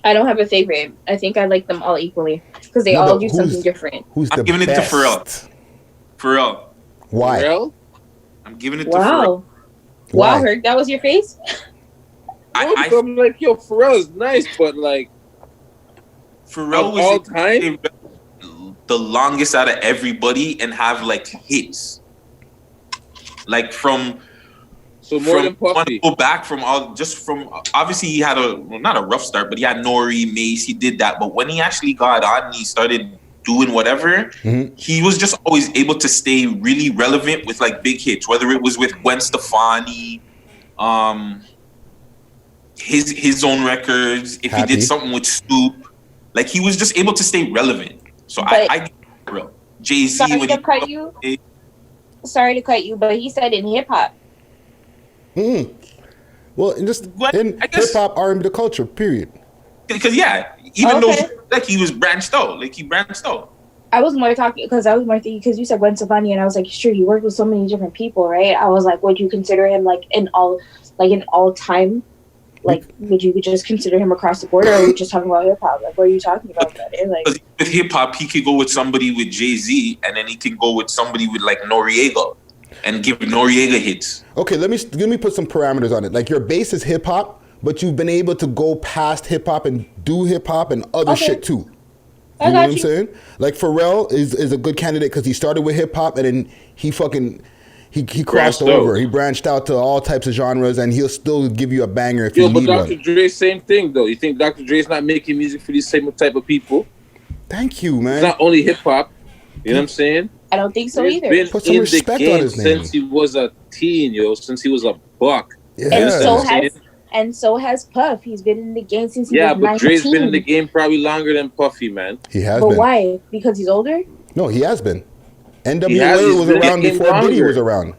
I don't have a favorite. I think I like them all equally because they No, all but do something different. Who's the I'm giving it to Pharrell. best? Pharrell. Why? Pharrell? I'm giving it to Pharrell. Wow. Why? Wow, Herc, that was your face? I'm like, yo, Pharrell is nice, but like, Pharrell was all time the longest out of everybody and have like hits. Like from more than Puffy. Go back from obviously he had not a rough start, but he had Nori, Mace, he did that. But when he actually got on and he started doing whatever, he was just always able to stay really relevant with like big hits, whether it was with Gwen Stefani, his own records, if he did something with Snoop, like he was just able to stay relevant. So I give it real. Jay-Z Sorry to cut you, but he said in hip hop. Well, just in hip hop, R&B, the culture, period. Because even though like he was branched out, like he branched out. I was more thinking because you said Gwen Stefani, and I was like, sure, he worked with so many different people, right? I was like, would you consider him like an all time? Like, would you just consider him across the board, or are we just talking about hip hop? Like, what are you talking about? Like, with hip hop, he could go with somebody with Jay-Z, and then he can go with somebody with like Noriega, and give Noriega hits. Okay, let me put some parameters on it. Like, your base is hip hop, but you've been able to go past hip hop and do hip hop and other shit too. You know what I'm saying? Like, Pharrell is a good candidate because he started with hip hop and then he crossed over. He branched out to all types of genres, and he'll still give you a banger if you need one. But Dr. Dre, same thing though. You think Dr. Dre's not making music for these same type of people? Thank you, man. It's not only hip hop. You know what I'm saying? I don't think so either. Been Put some in respect the game on his name since he was a teen, since he was a buck. Yeah. And so has Puff. He's been in the game since he was 19. Yeah, but Dre's been in the game probably longer than Puffy, man. He has been. But why? Because he's older? No, he has been. NWA was around before Diddy was around.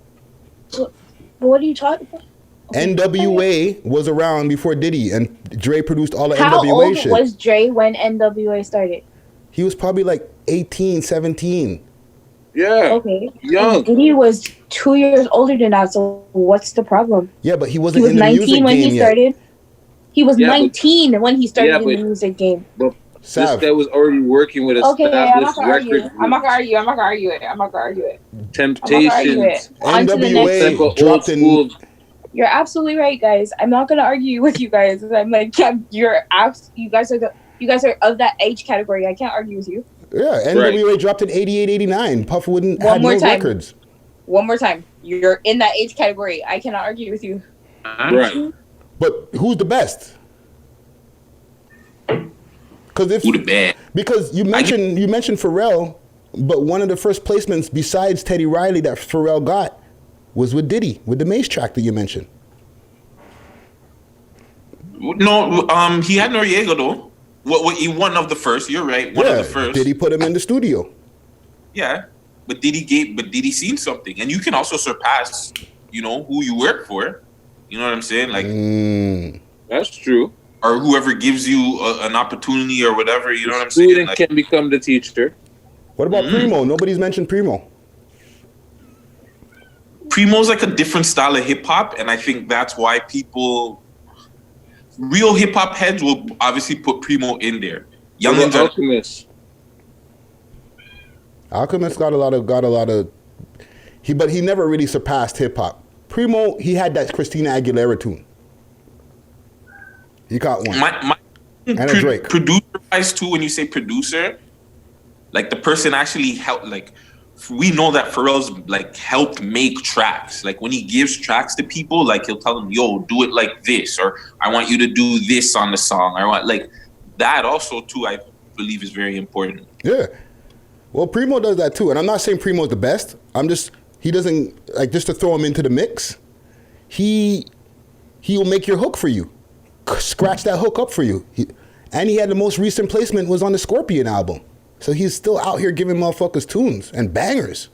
What are you talking about? NWA was around before Diddy, and Dre produced all the NWA shit. How old was Dre when NWA started? He was probably like 18, 17. Yeah. Okay. Young. Diddy was 2 years older than that, so what's the problem? Yeah, but he wasn't in the music game yet. He was 19 when he started. He was 19 when he started in the music game. But this guy was already working with established record. I'm not gonna argue it. Temptations. NWA dropped in. You're absolutely right, guys. I'm not gonna argue with you guys. I'm like, you guys are of that age category. I can't argue with you. Yeah, NWA dropped in 88, 89. Puff wouldn't have no records. One more time. You're in that age category. I cannot argue with you. Right. But who's the best? Because you mentioned Pharrell, but one of the first placements besides Teddy Riley that Pharrell got was with Diddy, with the Mace track that you mentioned. No, he had Noriega though. What he one of the first. You're right. One of the first. Diddy put him in the studio. Yeah, but Diddy seen something, and you can also surpass, who you work for. You know what I'm saying? Like, that's true. Or whoever gives you an opportunity or whatever. You know what I'm saying? Student can become the teacher. What about Primo? Nobody's mentioned Primo. Primo's like a different style of hip hop, and I think that's why real hip hop heads will obviously put Primo in there. Alchemist. Alchemist got a lot of, but he never really surpassed hip hop. Primo, he had that Christina Aguilera tune. He got one. My and a Drake. Producer wise too, when you say producer, like the person actually helped, like we know that Pharrell's like helped make tracks. Like when he gives tracks to people, like he'll tell them, yo, do it like this, or I want you to do this on the song. I want like that also too, I believe is very important. Yeah. Well, Primo does that too. And I'm not saying Primo's the best. He doesn't, like, just to throw him into the mix, he will make your hook for you. Scratch that hook up for you. And he had the most recent placement was on the Scorpion album. So he's still out here giving motherfuckers tunes and bangers.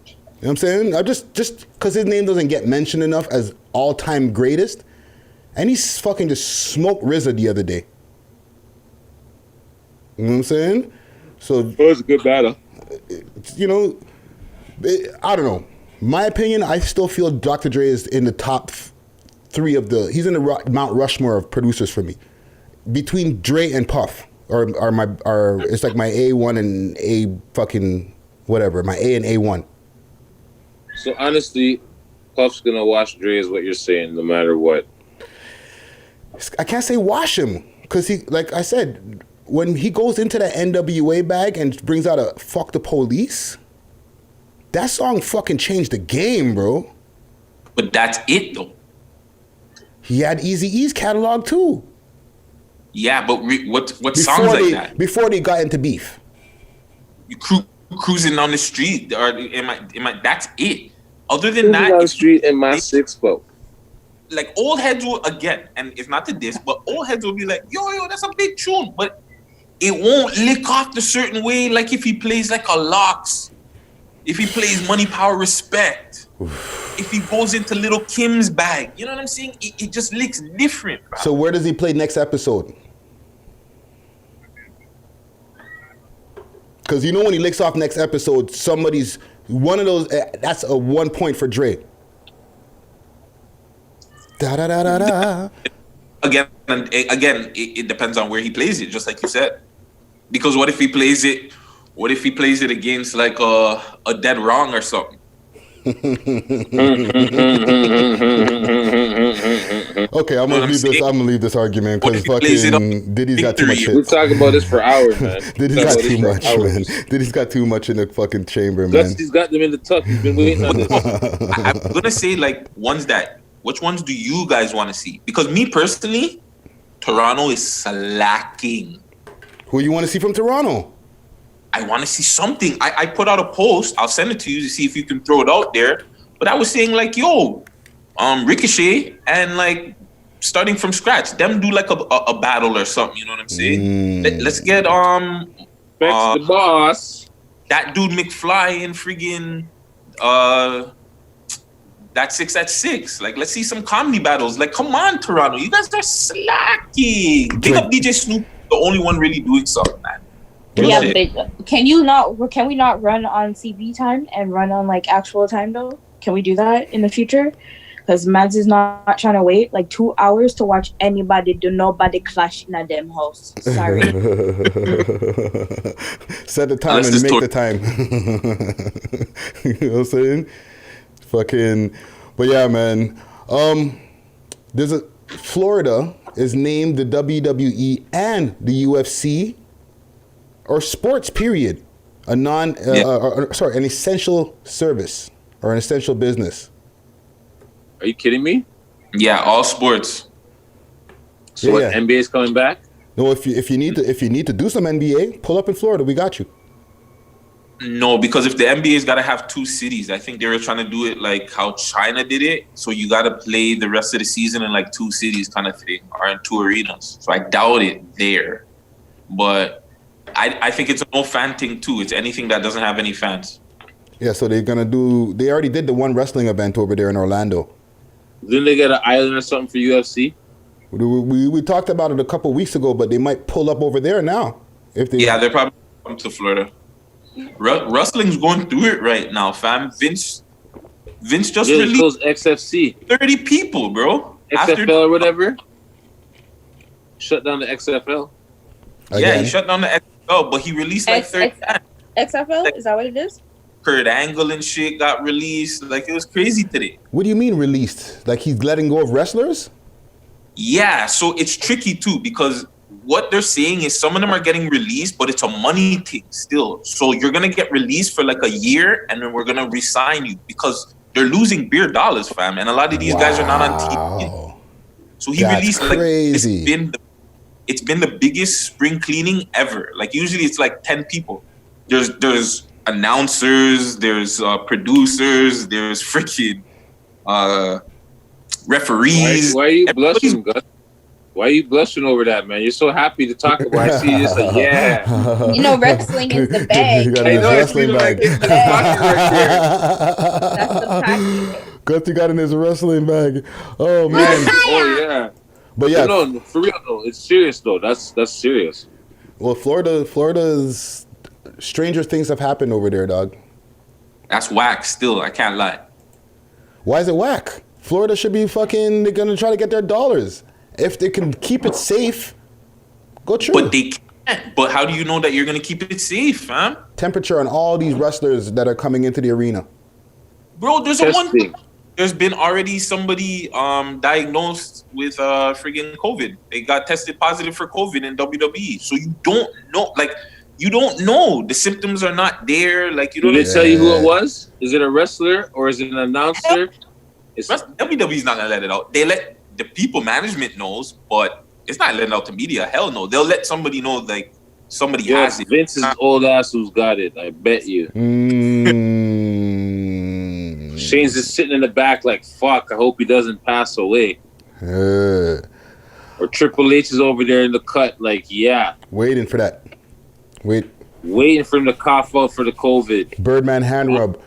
You know what I'm saying? I just because his name doesn't get mentioned enough as all-time greatest, and he fucking just smoked RZA the other day. You know what I'm saying? So it was a good battle. I don't know. My opinion, I still feel Dr. Dre is in the top three he's in the Mount Rushmore of producers for me. between Dre and Puff are it's like my A1 and A fucking whatever, my A and A1. So honestly, Puff's gonna wash Dre is what you're saying, no matter what. I can't say wash him because he, like I said, when he goes into that NWA bag and brings out a "fuck the police," that song fucking changed the game, bro. But that's it though. He had Eazy-E's catalog too. Yeah, but what songs like that? Before they got into beef. You cruising down the street, or am I? That's it. Other than Cruising that, down the street in my 6-boat. Like old heads will again, and it's not to diss, but old heads will be like, yo, that's a big tune, but it won't lick off the certain way. Like if he plays like a Locks, if he plays Money, Power, Respect, if he goes into Little Kim's bag, you know what I'm saying? It just licks different. Bro. So where does he play next episode? Because you know when he licks off next episode, somebody's one of those. That's a 1 point for Dre. Da da da da da. Again, it depends on where he plays it, just like you said. Because what if he plays it? What if he plays it against like a Dead Wrong or something? Okay, I'm gonna leave this argument because fucking Diddy's got too much shit. We're talking about this for hours, man. Diddy's got too much, man. Diddy's got too much in the fucking chamber, man. He's got them in the tuck. He's been waiting on this. I'm gonna say like which ones do you guys want to see? Because me personally, Toronto is slacking. Who you want to see from Toronto? I want to see something. I put out a post. I'll send it to you to see if you can throw it out there. But I was saying like, yo, Ricochet and like starting from scratch, them do like a battle or something. You know what I'm saying? Let's get the boss. That dude McFly and friggin' that 6 at 6. Like, let's see some comedy battles. Like, come on, Toronto, you guys are slacking. Big up DJ Snoop, the only one really doing something, man. Yeah, but can we not run on CV time and run on like actual time though? Can we do that in the future? Because Mads is not trying to wait like 2 hours to watch anybody do nobody clash in a damn house. Sorry. Set the time and make the time. You know what I'm saying? Fucking, but yeah, man. Florida is named the WWE and the UFC. Or sports, period. An essential service or an essential business. Are you kidding me? Yeah, all sports. So what, NBA is coming back? No, if you need to do some NBA, pull up in Florida. We got you. No, because if the NBA's got to have 2 cities, I think they were trying to do it like how China did it. So you got to play the rest of the season in like 2 cities kind of thing, or in 2 arenas. So I doubt it there. But I think it's a no fan thing too. It's anything that doesn't have any fans. Yeah, so they already did the one wrestling event over there in Orlando. Didn't they get an island or something for UFC? We talked about it a couple weeks ago, but they might pull up over there now. They're probably come to Florida. Wrestling's going through it right now, fam. Vince just released those XFC 30 people, bro. XFL or whatever. Shut down the XFL. Yeah, he shut down the XFL, but he released like 30. XFL? Is that what it is? Kurt Angle and shit got released. Like, it was crazy today. What do you mean released? Like he's letting go of wrestlers? Yeah, so it's tricky too because what they're saying is some of them are getting released, but it's a money thing still. So you're going to get released for like a year and then we're going to re-sign you because they're losing beer dollars, fam. And a lot of these guys are not on TV. So he released crazy. Like, it's been the biggest spring cleaning ever. Like usually it's like 10 people. There's announcers, there's producers, there's freaking referees. Why are you blushing, Gus? Why are you blushing over that, man? You're so happy to talk about it. I see you just like, yeah. You know, wrestling is the bag. You got his wrestling bag. That's the package. Gutsy got in his wrestling bag. Oh, man. Oh, yeah. But yeah. No, for real, though. It's serious, though. That's serious. Well, Florida's stranger things have happened over there, dog. That's whack still. I can't lie. Why is it whack? Florida should be they're going to try to get their dollars. If they can keep it safe, Go true. But they can't. But how do you know that you're gonna keep it safe, fam? Temperature on all these wrestlers that are coming into the arena. Bro, Testing. there's been already somebody diagnosed with friggin' COVID. They got tested positive for COVID in WWE. So you don't know, like, you don't know. The symptoms are not there. Like, you know. Did they tell you who it was? Is it a wrestler or is it an announcer? WWE's not gonna let it out. They let the people management knows, but it's not letting out to media. Hell no. They'll let somebody know, like, somebody has it. Vince's old ass who's got it. I bet you. Shane's just sitting in the back like, fuck, I hope he doesn't pass away. Or Triple H is over there in the cut like, yeah. Waiting for that. Waiting for him to cough out for the COVID. Birdman hand rub.